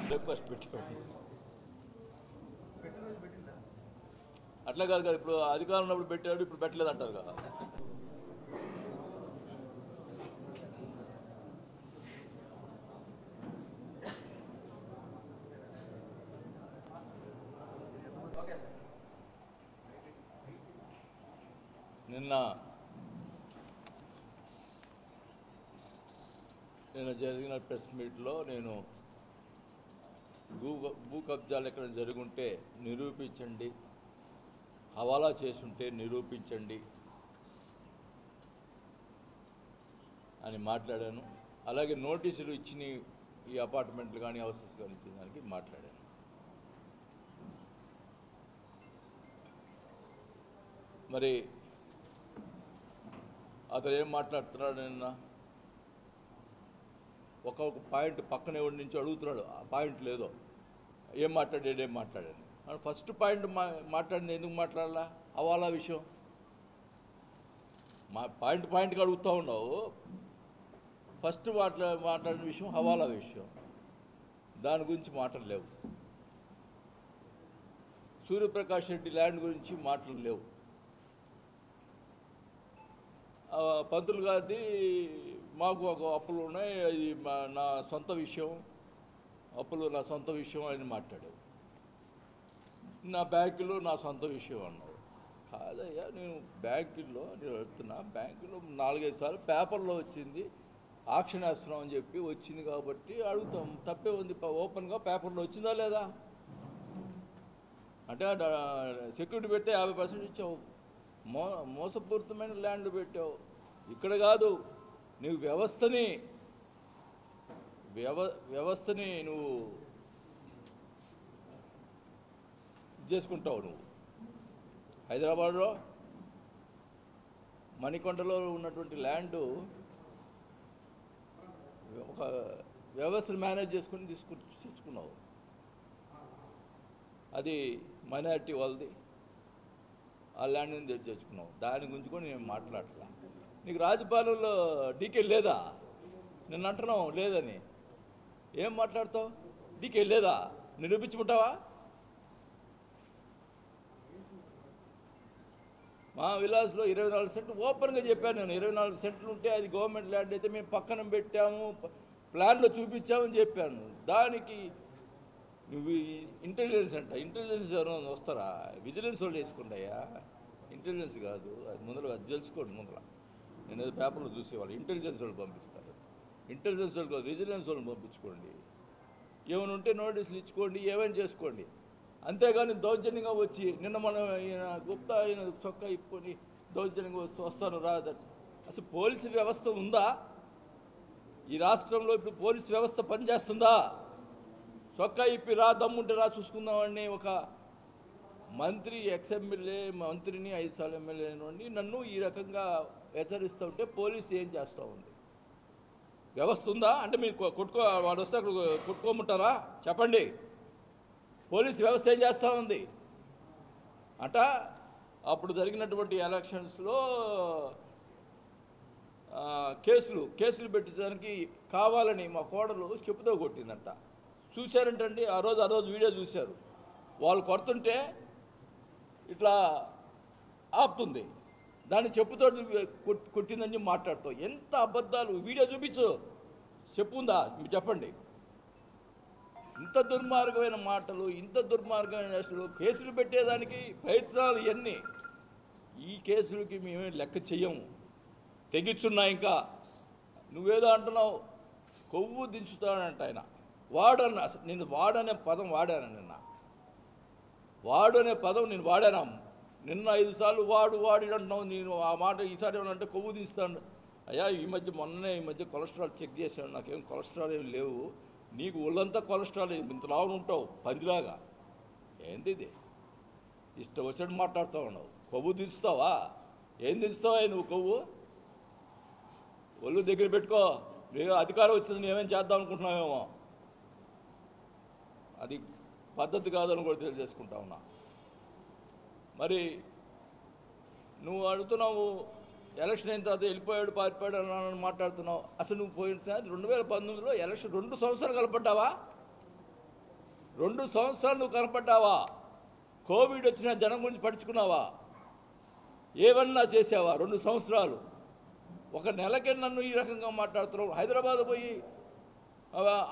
Breakfast పెట్టాడు అట్లా కాదు కదా, ఇప్పుడు అధికారం ఉన్నప్పుడు పెట్టాడు, ఇప్పుడు పెట్టలేదు అంటారు కదా. నిన్న జరిగిన ప్రెస్ మీట్లో నేను భూ కబ్జాలు ఎక్కడ జరుగుంటే నిరూపించండి, హవాలా చేసుంటే నిరూపించండి అని మాట్లాడాను. అలాగే నోటీసులు ఇచ్చిన ఈ అపార్ట్మెంట్లు కానీ హౌసెస్ కానీ ఇచ్చిన దానికి మాట్లాడాను. మరి అతను ఏం మాట్లాడుతున్నాడు, నిన్న ఒక్కొక్క పాయింట్ పక్కనే ఉండి నుంచి అడుగుతున్నాడు, ఆ పాయింట్ లేదో ఏం మాట్లాడాను. ఫస్ట్ పాయింట్ మాట్లాడింది ఎందుకు మాట్లాడాలా? హవాలా విషయం పాయింట్కి అడుగుతూ ఉన్నావు. ఫస్ట్ మాట్లాడిన విషయం హవాలా విషయం, దాని గురించి మాటలు లేవు. సూర్యప్రకాష్ రెడ్డి ల్యాండ్ గురించి మాటలు లేవు. పంతులు గారిది మాకు ఒక అప్పులు ఉన్నాయి, అది నా సొంత విషయం, అప్పులు నా సొంత విషయం అని మాట్లాడావు. నా బ్యాంకులో నా సొంత విషయం అన్నావు. కాదయ్యా, నేను బ్యాంకుల్లో నేను వెళ్తున్నా, బ్యాంకులో 4-5 సార్లు పేపర్లో వచ్చింది, ఆక్షన్ వేస్తున్నాం అని చెప్పి వచ్చింది కాబట్టి అడుగుతాం, తప్పే ఉంది. ఓపెన్గా పేపర్లో వచ్చిందా లేదా అంటే సెక్యూరిటీ పెడితే 50% ఇచ్చావు, మోసపూరితమైన ల్యాండ్ పెట్టావు. ఇక్కడ కాదు, నువ్వు వ్యవస్థని నువ్వు చేసుకుంటావు. నువ్వు హైదరాబాద్లో మణికొండలో ఉన్నటువంటి ల్యాండు ఒక వ్యవస్థను మేనేజ్ చేసుకుని తెచ్చుకున్నావు. అది మైనారిటీ వాళ్ళది, ఆ ల్యాండ్ని తెచ్చుకున్నావు. దాని గురించి కూడా నేను మాట్లాడలే. నీకు రాజపాలెంలో డీకే లేదా? నిన్ను అంటున్నావు లేదని, ఏం మాట్లాడతావు? డీకే లేదా? నిరూపించుకుంటావా? మా విలాస్లో 24 సెంట్లు ఓపెన్గా చెప్పాను నేను. 24 సెంట్లు ఉంటే అది గవర్నమెంట్ ల్యాండ్ అయితే మేము పక్కన పెట్టాము, ప్లాన్లో చూపించామని చెప్పాను. దానికి నువ్వు ఇంటెలిజెన్స్ అంట. ఇంటెలిజెన్స్ ఎవరైనా వస్తారా? విజిలెన్స్ వాళ్ళు వేసుకుంటాయా, ఇంటెలిజెన్స్ కాదు. అది ముందర అది తెలుసుకోండి. ముందర నేను ఏదో పేపర్లో చూసేవాళ్ళు ఇంటెలిజెన్స్ వాళ్ళు పంపిస్తారు. ఇంటెలిజెన్స్ వాళ్ళు కాదు, విజిలెన్స్ వాళ్ళని పంపించుకోండి. ఏమైనా ఉంటే నోటీసులు ఇచ్చుకోండి, ఏమైనా చేసుకోండి. అంతేగాని దౌర్జన్యంగా వచ్చి నిన్న మనం ఈయన గుప్తా ఆయన చొక్కా ఇప్పుకొని దౌర్జన్యంగా వస్తాను రాదని. అసలు పోలీసు వ్యవస్థ ఉందా ఈ రాష్ట్రంలో? ఇప్పుడు పోలీసు వ్యవస్థ పనిచేస్తుందా? చొక్కా ఇప్పి రా, దమ్ముంటే రా చూసుకుందామని ఒక మంత్రి, ఎమ్మెల్యే మంత్రిని 5 సార్లు ఎమ్మెల్యే నుండి నన్ను ఈ రకంగా హెచ్చరిస్తూ ఉంటే పోలీసు ఏం చేస్తూ ఉంది? వ్యవస్థ ఉందా? అంటే మీరు వాడు వస్తే అక్కడ కొట్టుకోమంటారా? చెప్పండి. పోలీసు వ్యవస్థ ఏం చేస్తూ ఉంది అంట? అప్పుడు జరిగినటువంటి ఎలక్షన్స్లో కేసులు పెట్టడానికి కావాలని మా కోడలు చెప్పుతో కొట్టిందంట. చూశారంటండి ఆ రోజు వీడియో చూశారు. వాళ్ళు కొడుతుంటే ఇట్లా ఆపుతుంది, దాన్ని చెప్పుతో కొట్టిందని మాట్లాడుతావు. ఎంత అబద్ధాలు! వీడియో చూపించు, చెప్పుందా మీరు చెప్పండి. ఇంత దుర్మార్గమైన మాటలు, ఇంత దుర్మార్గమైన అసలు కేసులు పెట్టేదానికి ప్రయత్నాలు ఇవన్నీ. ఈ కేసులకి మేమే లెక్క చెయ్యము, తెగిచ్చున్నా. ఇంకా నువ్వేదో అంటున్నావు, కొవ్వు దించుతానంట ఆయన. వాడన్న నేను వాడనే పదం వాడాను. నిన్న వాడు అనే పదం నేను వాడాను. నిన్న 5 సార్లు వాడు అంటున్నావు. నేను ఆ మాట ఈసారి ఏమన్నా కొవ్వు దిస్తాను. అయ్యా, ఈ మధ్య కొలెస్ట్రాల్ చెక్ చేశాను, నాకేం కొలెస్ట్రాల్ ఏమి లేవు. నీకు ఒళ్ళంతా కొలెస్ట్రాల్, ఇంత లావును ఉంటావు పందిలాగా. ఏంది ఇది? ఇష్టం వచ్చినట్టు మాట్లాడుతూ ఉన్నావు. కొవ్వు దించుతావా? ఏం దించుతావా నువ్వు? కొవ్వు ఒళ్ళు దగ్గర పెట్టుకో. నీకు అధికారం వచ్చింది, ఏమేం చేద్దాం అనుకుంటున్నావేమో. అది పద్ధతి కాదని కూడా తెలియజేసుకుంటా ఉన్నా. మరి నువ్వు అడుగుతున్నావు ఎలక్షన్ అయిన తర్వాత వెళ్ళిపోయాడు పారిపోయాడు అని మాట్లాడుతున్నావు. అసలు నువ్వు పోయినసారి 2019లో ఎలక్షన్ 2 సంవత్సరాలు కనపడ్డావా? 2 సంవత్సరాలు నువ్వు కనపడ్డావా? కోవిడ్ వచ్చిన జనం గురించి పట్టించుకున్నావా? ఏమన్నా చేసావా? 2 సంవత్సరాలు. ఒక నెలకే నన్ను ఈ రకంగా మాట్లాడుతున్నావు. హైదరాబాద్ పోయి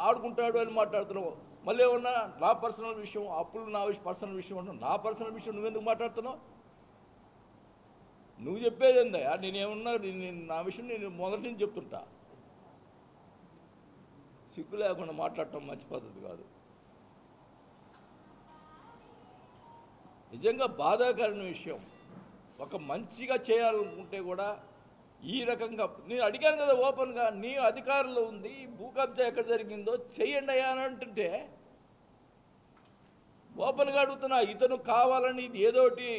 ఆడుకుంటాడు అని మాట్లాడుతున్నావు. మళ్ళీ ఏమన్నా నా పర్సనల్ విషయం, అప్పులు నా పర్సనల్ విషయం అన్నా. నా పర్సనల్ విషయం నువ్వెందుకు మాట్లాడుతున్నావు? నువ్వు చెప్పేది ఏందయ్యా? నేనేమన్నా నా విషయం నేను మొదటి నుంచి చెప్తుంటా. సిగ్గు లేకుండా మాట్లాడటం మంచి పద్ధతి కాదు. నిజంగా బాధాకరమైన విషయం. ఒక మంచిగా చేయాలనుకుంటే కూడా ఈ రకంగా నేను అడిగాను కదా ఓపెన్గా, నీ అధికారంలో ఉంది, భూ కబ్జా ఎక్కడ జరిగిందో చెయ్యండి అయ్యా అని అంటుంటే ఓపెన్గా అడుగుతున్నా. ఇతను కావాలని ఇది ఏదోటి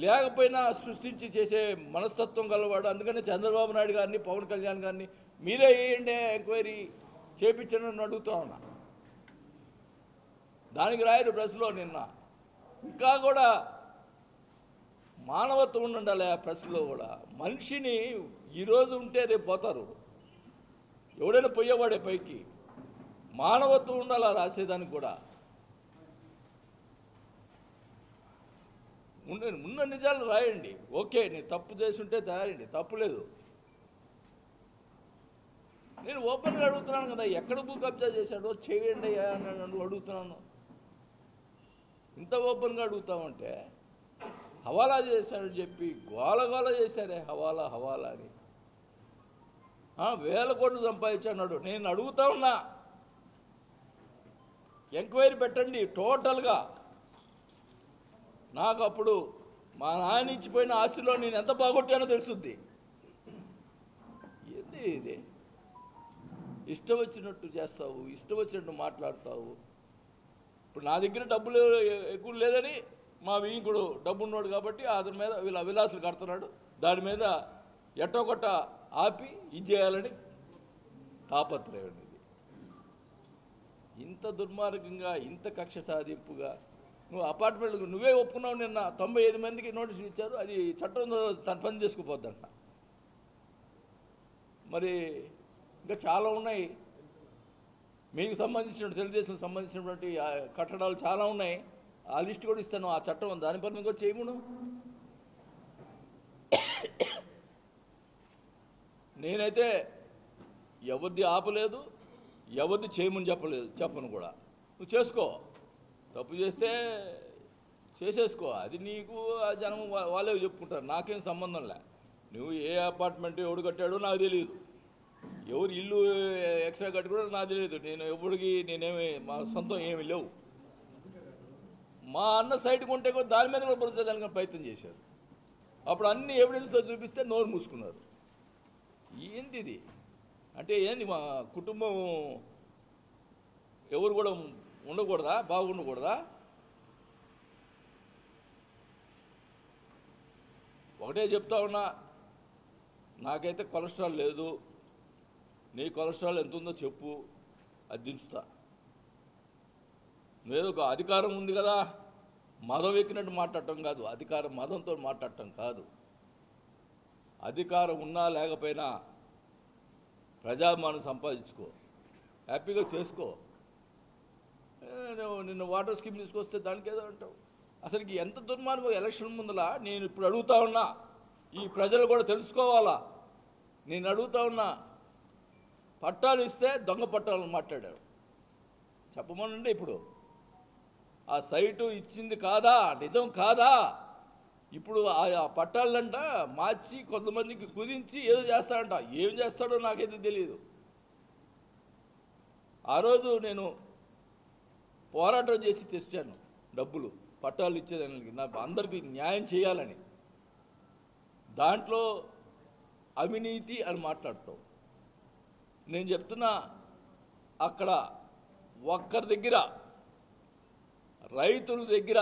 లేకపోయినా సృష్టించి చేసే మనస్తత్వం గలవాడు. అందుకని చంద్రబాబు నాయుడు గారిని, పవన్ కళ్యాణ్ గారిని మీరే వేయండి ఎంక్వైరీ చేయించండి అని అడుగుతా ఉన్నా. దానికి రాయరు ప్రెస్లో నిన్న. ఇంకా కూడా మానవత్వం ఉండాలి ఆ ప్రెస్లో కూడా. మనిషిని ఈరోజు ఉంటే రేపు పోతారు. ఎవడైనా పోయేవాడే పైకి. మానవత్వం ఉండాలి రాసేదానికి కూడా. ఉన్న నిజాలు రాయండి. ఓకే, నేను తప్పు చేస్తుంటే రాయండి, తప్పు లేదు. నేను ఓపెన్గా అడుగుతున్నాను కదా, ఎక్కడ భూ కబ్జా చేశాడో చేయండి అని అడుగుతున్నాను. ఇంత ఓపెన్గా అడుగుతామంటే హవాలా చేశాడని చెప్పి గోల చేశారే హవాలా హవాలా అని. 1000 కోట్లు సంపాదించాడు. నేను అడుగుతా ఉన్నా, ఎంక్వైరీ పెట్టండి టోటల్గా. నాకు అప్పుడు మా నాన్న ఇచ్చిపోయిన ఆస్తిలో నేను ఎంత బాగొట్టానో తెలుస్తుంది. ఏంది ఇది? ఇష్టం వచ్చినట్టు చేస్తావు, ఇష్టం వచ్చినట్టు మాట్లాడతావు. ఇప్పుడు నా దగ్గర డబ్బులు ఎక్కువ లేదని మా వీకుడు డబ్బు ఉన్నాడు కాబట్టి అతని మీద వీళ్ళ విలాసులు కడుతున్నాడు. దాని మీద ఎట్టొకట ఆపి ఇది చేయాలని తాపత్రయం. ఇది ఇంత దుర్మార్గంగా, ఇంత కక్ష సాధింపుగా నువ్వు అపార్ట్మెంట్లకు నువ్వే ఒప్పుకున్నావు. నిన్న 95 మందికి నోటీసులు ఇచ్చారు. అది చట్టం తన పని చేసుకుపోద్దంట. మరి ఇంకా చాలా ఉన్నాయి. మీకు సంబంధించిన తెలుగుదేశం సంబంధించినటువంటి కట్టడాలు చాలా ఉన్నాయి. ఆ లిస్ట్ కూడా ఇస్తాను. ఆ చట్టం దాని పని కూడా చేయమును. నేనైతే ఎవరిది ఆపలేదు, ఎవరిది చేయమని చెప్పను కూడా. నువ్వు చేసుకో, తప్పు చేస్తే చేసేసుకో. అది నీకు ఆ జనం వాళ్ళే చెప్పుకుంటారు. నాకేం సంబంధం లే. నువ్వు ఏ అపార్ట్మెంట్ ఎవడు కట్టాడో నాకు తెలియదు, ఎవరు ఇల్లు ఎక్స్ట్రా కట్టి కూడా నాకు తెలియదు. నేను ఎవరికి నేనేమి మా సొంతం ఏమి లేవు. మా అన్న సైట్ కొంటే కూడా దాని మీద కూడా పొందడానికి ప్రయత్నం చేశారు. అప్పుడు అన్ని ఎవిడెన్స్తో చూపిస్తే నోరు మూసుకున్నారు. ఏంటి ఇది? అంటే ఏంటి మా కుటుంబం ఎవరు కూడా ఉండకూడదా? బాగుండకూడదా? ఒకటే చెప్తా ఉన్నా, నాకైతే కొలెస్ట్రాల్ లేదు. నీ కొలెస్ట్రాల్ ఎంత ఉందో చెప్పు, అది దించుతా. లేదు ఒక అధికారం ఉంది కదా, మదం ఎక్కినట్టు మాట్లాడటం కాదు. అధికారం మదంతో మాట్లాడటం కాదు. అధికారం ఉన్నా లేకపోయినా ప్రజాభిమానం సంపాదించుకో, హ్యాపీగా చేసుకో. నిన్న వాటర్ స్కీమ్ తీసుకొస్తే దానికి ఏదో అంటావు. అసలుకి ఎంత దుర్మార్గం. ఎలక్షన్ ముందల నేను ఇప్పుడు అడుగుతా ఉన్నా, ఈ ప్రజలు కూడా తెలుసుకోవాలా. నేను అడుగుతా ఉన్నా, పట్టాలు ఇస్తే దొంగ పట్టాలను మాట్లాడారు. చెప్పమనండి. ఇప్పుడు ఆ సైటు ఇచ్చింది కాదా, నిజం కాదా? ఇప్పుడు ఆ పట్టాలంట మార్చి కొంతమందికి కుదించి ఏదో చేస్తాడంట. ఏం చేస్తాడో నాకైతే తెలియదు. ఆ రోజు నేను పోరాటం చేసి తెచ్చాను డబ్బులు, పట్టాలు ఇచ్చేదానికి, నాకు అందరికీ న్యాయం చేయాలని. దాంట్లో అవినీతి అని మాట్లాడతాం. నేను చెప్తున్నా, అక్కడ ఒక్కరి దగ్గర, రైతుల దగ్గర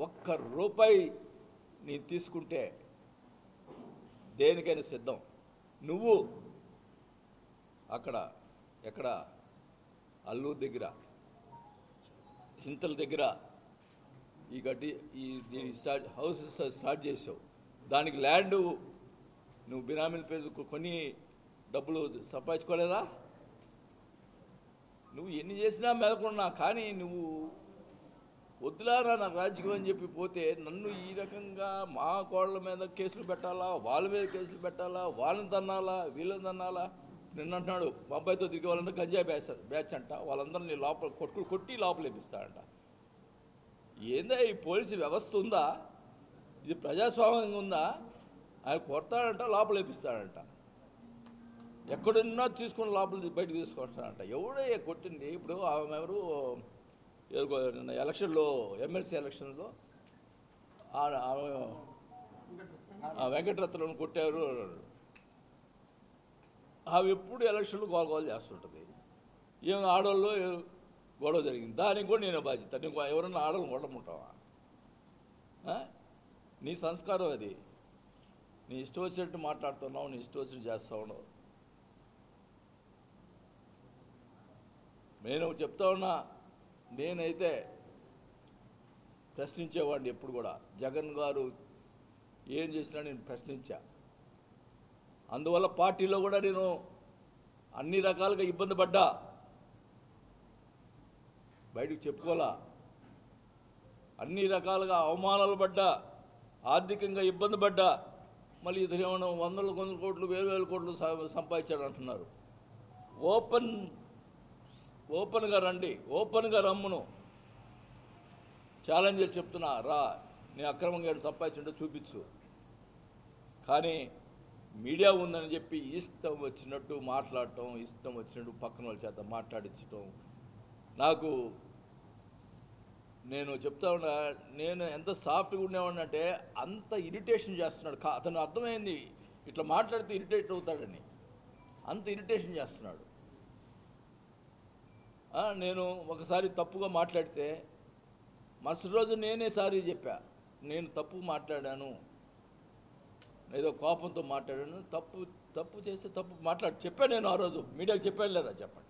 ఒక్క రూపాయి నేను తీసుకుంటే దేనికైనా సిద్ధం. నువ్వు అక్కడ ఎక్కడ అల్లూరు దగ్గర, చింతల దగ్గర ఈ గడ్డి దీని హౌసెస్ స్టార్ట్ చేసావు, దానికి ల్యాండ్ నువ్వు బినామీల పేరు కొని డబ్బులు సంపాదించుకోలేదా? నువ్వు ఎన్ని చేసినా మెదకున్నా, కానీ నువ్వు వద్దులారా నాకు రాజకీయం అని చెప్పి పోతే నన్ను ఈ రకంగా మా కోళ్ళ మీద కేసులు పెట్టాలా, వాళ్ళ మీద కేసులు పెట్టాలా, వాళ్ళని తన్నాలా, వీళ్ళని తన్నాలా. నిన్న అంటున్నాడు మా అబ్బాయితో తిరిగి వాళ్ళందరూ గంజాయి బ్యాచ్ అంట, వాళ్ళందరినీ లోపల కొట్టి లోపల వేపిస్తాడంట. ఏందా ఈ పోలీసు వ్యవస్థ ఉందా? ఇది ప్రజాస్వామ్యంగా ఉందా? ఆయన కొడతాడంట, లోపల వేపిస్తాడంట, ఎక్కడున్నా తీసుకుని లోపల బయటకు తీసుకొస్తాడంట. ఎవడే కొట్టింది? ఇప్పుడు ఆమె ఎవరు ఎలక్షన్లో ఎమ్మెల్సీ ఎలక్షన్లో వెంకటరత్నం కొట్టారు. అవి ఎప్పుడు ఎలక్షన్లు గోల చేస్తుంటుంది. ఏమైనా ఆడవాళ్ళు గొడవ జరిగింది, దానికి కూడా నేను బాధ్యత. నీకు ఎవరన్నా ఆడవాళ్ళు కొట్టమంటావా? నీ సంస్కారం అది. నీ ఇష్టం వచ్చినట్టు మాట్లాడుతున్నావు, నీ ఇష్టం వచ్చినట్టు చేస్తా ఉన్నావు. నేను చెప్తా ఉన్నా, నేనైతే ప్రశ్నించేవాడిని ఎప్పుడు కూడా. జగన్ గారు ఏం చేసినా నేను ప్రశ్నించా. అందువల్ల పార్టీలో కూడా నేను అన్ని రకాలుగా ఇబ్బంది పడ్డా, బయటకు చెప్పుకోలా. అన్ని రకాలుగా అవమానాలు పడ్డా, ఆర్థికంగా ఇబ్బంది పడ్డా. మళ్ళీ ఇతను ఏమన్నా వందల కోట్లు 1000 కోట్లు సంపాదించాడు అంటున్నారు. ఓపెన్గా రండి, ఓపెన్గా రమ్మును ఛాలెంజ్ చేసి చెప్తున్నా. రా, నేను అక్రమంగా సంపాదించుంటే చూపించు. కానీ మీడియా ఉందని చెప్పి ఇష్టం వచ్చినట్టు మాట్లాడటం, ఇష్టం వచ్చినట్టు పక్కన వాళ్ళ చేత మాట్లాడించటం, నేను చెప్తా ఉన్నా, నేను ఎంత సాఫ్ట్గా ఉండేవాడిని అంటే అంత ఇరిటేషన్ చేస్తున్నాడు. అతను అర్థమైంది ఇట్లా మాట్లాడితే ఇరిటేట్ అవుతాడని, అంత ఇరిటేషన్ చేస్తున్నాడు. నేను ఒకసారి తప్పుగా మాట్లాడితే మరుసటి రోజు నేనే సారీ చెప్పా. నేను తప్పు మాట్లాడాను, ఏదో కోపంతో మాట్లాడాను, తప్పు చేస్తే తప్పు చెప్పాను. నేను ఆ రోజు మీడియాకి చెప్పాను లేదా? చెప్పండి.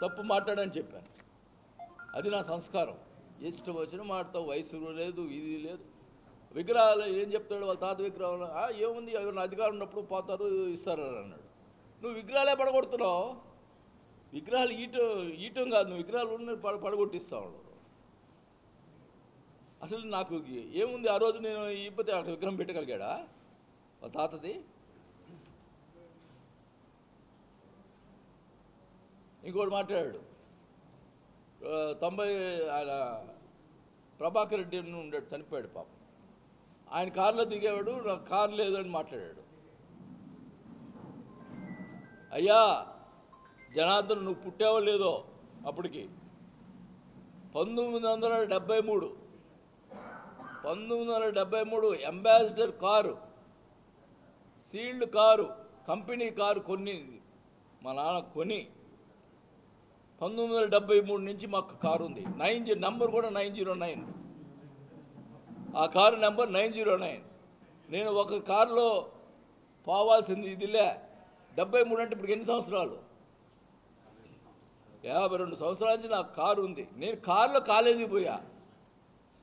తప్పు మాట్లాడని చెప్పాను. అది నా సంస్కారం. ఇష్టం వచ్చిన మాట్లాడతావు, వయసు లేదు, ఇది లేదు. విగ్రహాలు ఏం చెప్తాడు? వాళ్ళ తాత విగ్రహాలు ఏముంది, ఎవరైనా అధికారం ఉన్నప్పుడు పోతారు, ఇస్తారు అన్నాడు. నువ్వు విగ్రహాలే పడగొడుతున్నావు. విగ్రహాలు ఈటం కాదు, నువ్వు విగ్రహాలు ఉన్న పడగొట్టిస్తావు. అసలు నాకు ఏముంది? ఆ రోజు నేను ఇప్పటి అక్కడ విగ్రహం పెట్టగలిగాడా వాళ్ళ తాతది? ఇంకోటి మాట్లాడాడు, 90 ఆయన ప్రభాకర్ రెడ్డి ఉండేడు, చనిపోయాడు పాపం. ఆయన కారులో దిగేవాడు, నాకు కారు లేదని మాట్లాడాడు. అయ్యా జనార్దన్, నువ్వు పుట్టావో లేదో అప్పటికి 1973 ambassador car, sealed car, company car మా నాన్న కొని 1973 నుంచి మాకు కారు ఉంది. నంబర్ కూడా 909. ఆ కారు నెంబర్ 909. నేను ఒక కారులో పోవాల్సింది ఇదిలే. 73 అంటే ఇప్పుడు ఎన్ని సంవత్సరాలు? 52 సంవత్సరాల నుంచి నాకు కారు ఉంది. నేను కారులో కాలేజీకి పోయా.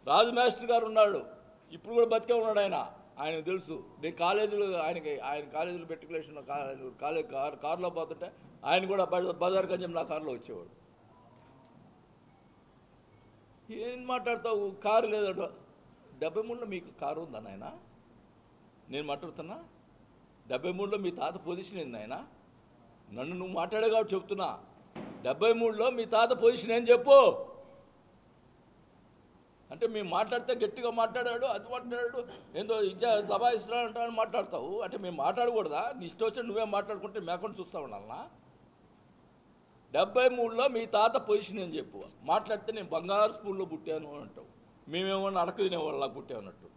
రాజు మాస్టర్ గారు ఉన్నాడు, ఇప్పుడు కూడా బతికే ఉన్నాడు. ఆయనకు తెలుసు. నేను కాలేజీలో ఆయన కాలేజీలో మెట్రికులేషన్ కారులో పోతుంటే ఆయన కూడా బజార్ గంజం నా కారులో వచ్చేవాడు. ఏం మాట్లాడతావు? కారు లేదట. 73లో మీకు కారు ఉందా నాయన? నేను మాట్లాడుతున్నా. 73లో మీ తాత పొజిషన్ ఏంది నాయన? నన్ను నువ్వు మాట్లాడే కాబట్టి చెప్తున్నా. 73లో మీ తాత పొజిషన్ ఏం చెప్పు. అంటే మేము మాట్లాడితే గట్టిగా మాట్లాడాడు, అది మాట్లాడాడు, ఏందో దబాయిస్తున్నాడు అంటాను మాట్లాడతావు. అంటే మేము మాట్లాడకూడదా? నీ ఇష్టం వచ్చి నువ్వే మాట్లాడుకుంటే మేకుండా చూస్తా ఉండాలన్నా? 73లో మీ తాత పొజిషన్ ఏం చెప్పు. మాట్లాడితే నేను బంగారు స్కూల్లో పుట్టాను అంటావు. మేమేమన్నా అడక తినేవాళ్ళ పుట్టామన్నట్టు.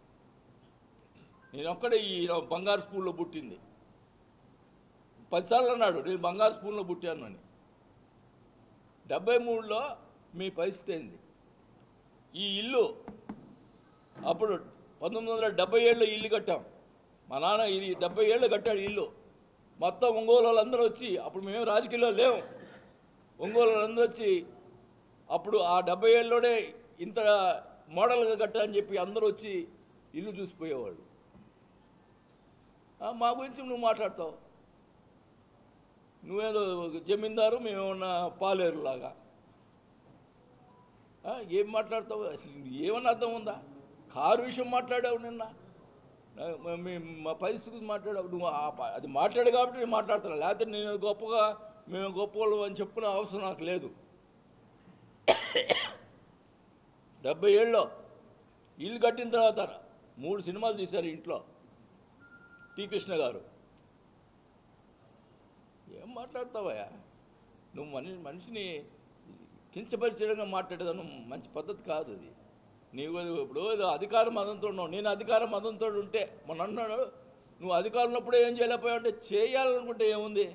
నేను ఒక్కడే ఈ బంగారు స్కూల్లో పుట్టింది. 10 సార్లు అన్నాడు నేను బంగారు స్కూల్లో పుట్టాను అని. 73లో మీ పరిస్థితి ఏంది? ఈ ఇల్లు అప్పుడు 1977లో ఇల్లు కట్టాం. మా నాన్న ఇది 70 ఏళ్ళు కట్టాడు ఇల్లు. మొత్తం ఒంగోలు వాళ్ళందరూ వచ్చి, అప్పుడు మేము రాజకీయాల్లో లేవు, ఒంగోలు వాళ్ళందరూ వచ్చి అప్పుడు ఆ 70 ఏళ్ళలోనే ఇంత మోడల్గా కట్టా అని చెప్పి అందరూ వచ్చి ఇల్లు చూసిపోయేవాళ్ళు. మా గురించి నువ్వు మాట్లాడతావు, నువ్వేదో జమీందారు మేమేమన్నా పాలేరులాగా ఏం మాట్లాడతావు? అసలు ఏమన్నా అర్థం ఉందా? కారు విషయం మాట్లాడావు నిన్న, మా పరిస్థితి మాట్లాడావు నువ్వు. అది మాట్లాడు కాబట్టి నేను మాట్లాడుతున్నా, లేకపోతే నేను గొప్పగా మేము గొప్పవాళ్ళు అని చెప్పుకునే అవసరం నాకు లేదు. 70 ఏళ్ళలో ఇల్లు కట్టిన తర్వాత 3 సినిమాలు తీశారు ఇంట్లో టి. కృష్ణ గారు. ఏం మాట్లాడతావయ్యా నువ్వు? మనిషిని కించపరిచడంగా మాట్లాడేదాను మంచి పద్ధతి కాదు అది. నీవు ఇప్పుడు ఏదో అధికార మదంతో ఉన్నావు, నేను అధికార మదంతో ఉంటే మొన్న అన్నాడు నువ్వు అధికారం ఉన్నప్పుడే ఏం చేయలేకపోయావు అంటే, చేయాలనుకుంటే ఏముంది?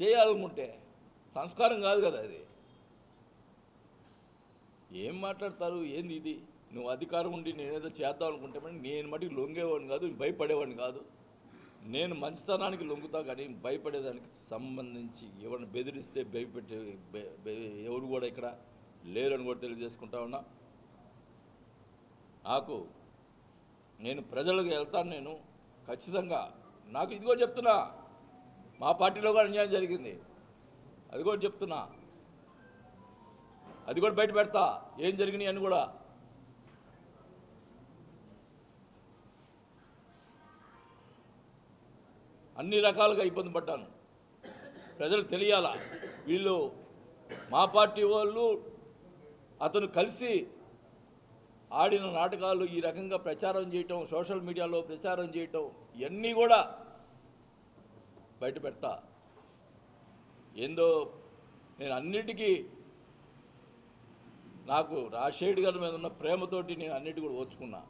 చేయాలనుకుంటే సంస్కారం కాదు కదా అది. ఏం మాట్లాడతారు? ఏంది ఇది? నువ్వు అధికారం ఉండి నేనేదో చేద్దాం అనుకుంటే నేను మటుకు లొంగేవాడిని కాదు, భయపడేవాడిని కాదు. నేను మంచితనానికి లొంగుతా, కానీ భయపడేదానికి సంబంధించి ఎవరిని బెదిరిస్తే భయపెట్టే ఎవరు కూడా ఇక్కడ లేరని కూడా తెలియజేసుకుంటా ఉన్నా. నేను ప్రజలకు వెళ్తాను, నేను ఖచ్చితంగా. నాకు ఇదిగో చెప్తున్నా, మా పార్టీలో కూడా అన్యాయం జరిగింది, అది కూడా చెప్తున్నా, అది కూడా బయట పెడతా ఏం జరిగినాయి అని కూడా. అన్ని రకాలుగా ఇబ్బంది పడ్డాను, ప్రజలకు తెలియాలా. వీళ్ళు మా పార్టీ వాళ్ళు అతను కలిసి ఆడిన నాటకాలు, ఈ రకంగా ప్రచారం చేయటం, సోషల్ మీడియాలో ప్రచారం చేయటం, ఇవన్నీ కూడా బయట పెడతా. ఏందో నేను అన్నిటికీ నాకు రాజశేఖర్ గారి మీద ఉన్న ప్రేమతోటి నేను అన్నిటి కూడా ఓర్చుకున్నా,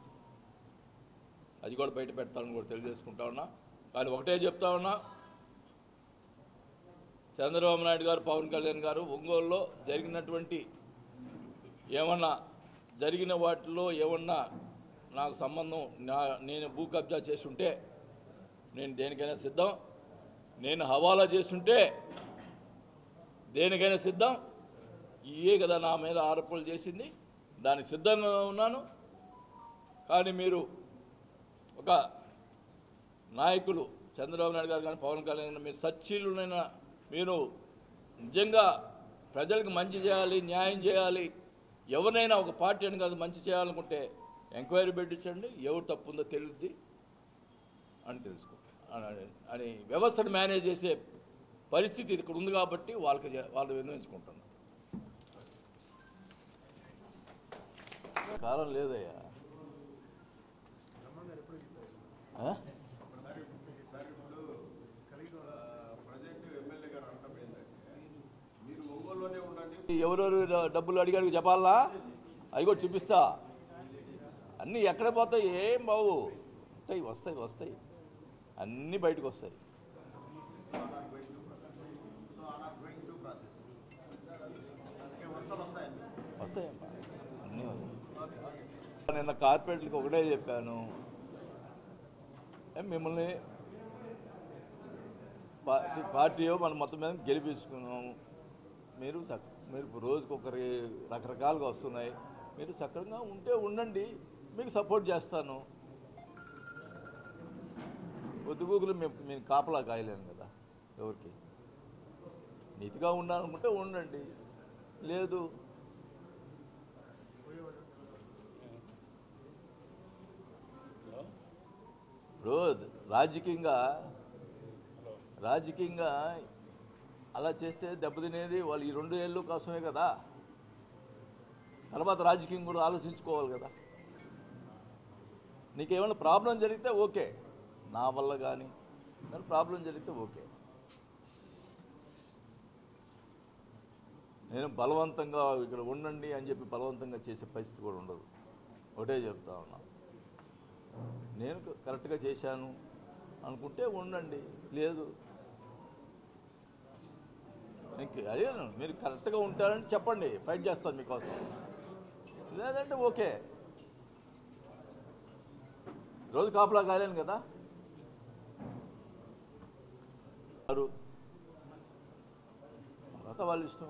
అది కూడా బయట పెడతానని కూడా తెలియజేసుకుంటా ఉన్నా. కానీ ఒకటే చెప్తా ఉన్నా, చంద్రబాబు నాయుడు గారు, పవన్ కళ్యాణ్ గారు ఒంగోలులో జరిగినటువంటి ఏమన్నా జరిగిన వాటిలో ఏమన్నా నాకు సంబంధం, నేను భూ కబ్జా చేస్తుంటే నేను దేనికైనా సిద్ధం, నేను హవాలా చేస్తుంటే దేనికైనా సిద్ధం. ఇవే కదా నా మీద ఆరోపణలు చేసింది, దానికి సిద్ధంగా ఉన్నాను. కానీ మీరు ఒక నాయకులు చంద్రబాబు నాయుడు గారు కానీ పవన్ కళ్యాణ్ గారు, మీరు సచ్చీలునైనా, మీరు నిజంగా ప్రజలకు మంచి చేయాలి, న్యాయం చేయాలి, ఎవరినైనా ఒక పార్టీ అని కాదు మంచి చేయాలనుకుంటే ఎంక్వైరీ పెట్టించండి, ఎవరు తప్పు ఉందో తెలుద్ది అని తెలుసుకో అని వ్యవస్థను మేనేజ్ చేసే పరిస్థితి ఇక్కడ ఉంది కాబట్టి వాళ్ళు వినియోగించుకుంటున్నారు. కాలం లేదయ్యా. ఎవరెవరు డబ్బులు అడిగాడు చెప్పాలా, అవి కూడా చూపిస్తా. అన్నీ ఎక్కడ పోతాయి? ఏం బావు, వస్తాయి అన్నీ బయటకు వస్తాయి. వస్తాయమ్మా, అన్నీ వస్తాయి. నిన్న కార్పొరేట్లకు ఒకటే చెప్పాను, మిమ్మల్ని పార్టీ మనం మొత్తం మీద గెలిపించుకున్నాము, మీరు రోజుకొకరి రకరకాలుగా వస్తున్నాయి, మీరు సక్రమంగా ఉంటే ఉండండి, మీకు సపోర్ట్ చేస్తాను. పొద్దుగూకులు మేము కాపలా కాయలేను కదా ఎవరికి. నీతిగా ఉండాలనుకుంటే ఉండండి, లేదు రోజు రాజకీయంగా అలా చేస్తే దెబ్బతినేది వాళ్ళు ఈ 2 ఏళ్ళు కోసమే కదా. తర్వాత రాజకీయం కూడా ఆలోచించుకోవాలి కదా. నీకేమైనా ప్రాబ్లం జరిగితే ఓకే, నా వల్ల కానీ ప్రాబ్లం జరిగితే ఓకే. నేను బలవంతంగా ఇక్కడ ఉండండి అని చెప్పి బలవంతంగా చేసే పరిస్థితి కూడా ఉండదు. ఒకటే చెప్తా ఉన్నా, నేను కరెక్ట్గా చేశాను అనుకుంటే ఉండండి, లేదు అదే మీరు కరెక్ట్గా ఉంటారని చెప్పండి, ఫైట్ చేస్తాను మీకోసం. లేదంటే ఓకే, రోజు కాపలా కాలేను కదా. తర్వాత వాళ్ళు ఇష్టం.